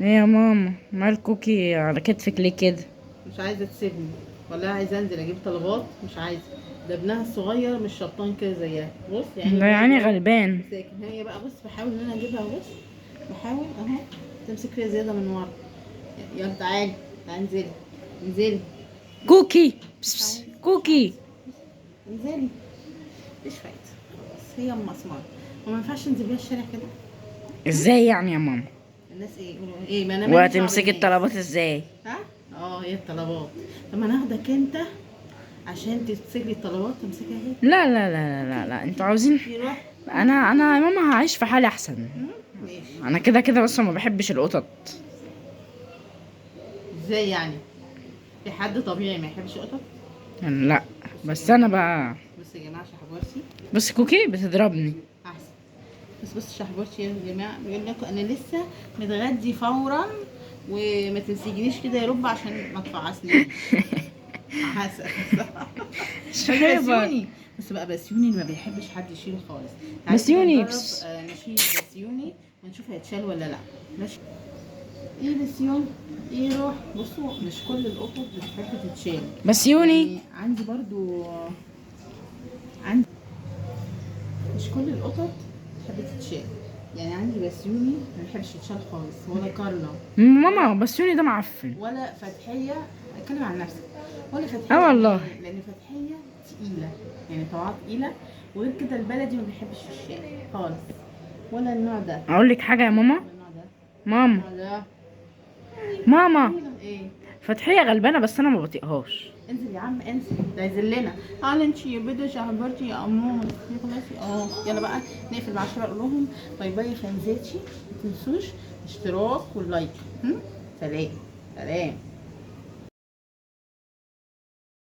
ايه يا ماما، مال كوكي على كتفك ليه كده؟ مش عايزه تسيبني، ولا عايزه انزل اجيب طلبات، مش عايزه. ده ابنها الصغير مش شبطان كده زيها، بص يعني ده هو يعني بيقعد غلبان. ساكن. هي بقى بص بحاول ان انا اجيبها، بص بحاول اهو تمسك فيها زياده من ورا. يلا تعالي، تعالي انزلي، انزلي. كوكي بس مش بس. عايزه، مش كوكي. عايزه، انزلي. مفيش فايده، خلاص هي ام اسمار. وما ينفعش انزل بيها الشارع كده. هم؟ ازاي يعني يا ماما؟ الناس ايه يقولوا ايه؟ ما انا ماليش دعوه وهتمسكي بالناس. الطلبات ازاي؟ ها؟ اه هي الطلبات. طب ما انا هاخدك انت عشان تمسك لي الطلبات، تمسكها هي. لا لا لا لا لا, اوكي لا. انتوا اوكي عاوزين. يروح. انا يا ماما هعيش في حالي احسن. ماشي. انا كده كده بس ما بحبش القطط. ازاي يعني؟ في حد طبيعي ما يحبش قطط؟ لا. بصوا يا بس جماعه، انا بقى. بصوا يا جماعه شحبورتي. بس كوكي بتضربني. احسن. بس شحبورتي يا جماعه بيقول لكم انا لسه متغدي فورا، وما تنسيجنيش كده يا رب عشان ما تفعصنيش. حسن. بس شحيبة. بسيوني. بس بقى بسيوني اللي ما بيحبش حد يشيله خالص. تعالي بس كده نجرب يونيبس. نشيل بسيوني ونشوف هيتشال ولا لا. ماشي. ايه بسيون، ايه روح. بصوا مش كل القطط بتحب تتشال. بس يوني. يعني عندي برضو، عندي مش كل القطط بتحب تتشال. يعني عندي بسيوني ما بيحبش يتشال خالص، ولا كارلا، ماما ولا بس يوني ده معفن. ولا فتحية. اتكلم عن نفسك. ولا فتحية اه لان والله. لان فتحية تقيلة، يعني طبعا تقيلة. وغير كده البلدي ما بيحبش الشال خالص، ولا النوع ده، اقول لك حاجة يا ماما. ولا النوع ده. ماما. النوع ده يعني ماما. جميلة. ايه؟ فتحية غلبانة بس انا ما بطيقهاش. انزل يا عم انزل، ده يذلنا. تعالي انت يا بيضة شهبرتي يا امور. خلاص يلا بقى نقفل مع الشباب، اقول لهم باي باي يا فانزاتي، ما تنسوش اشتراك واللايك. سلام. سلام.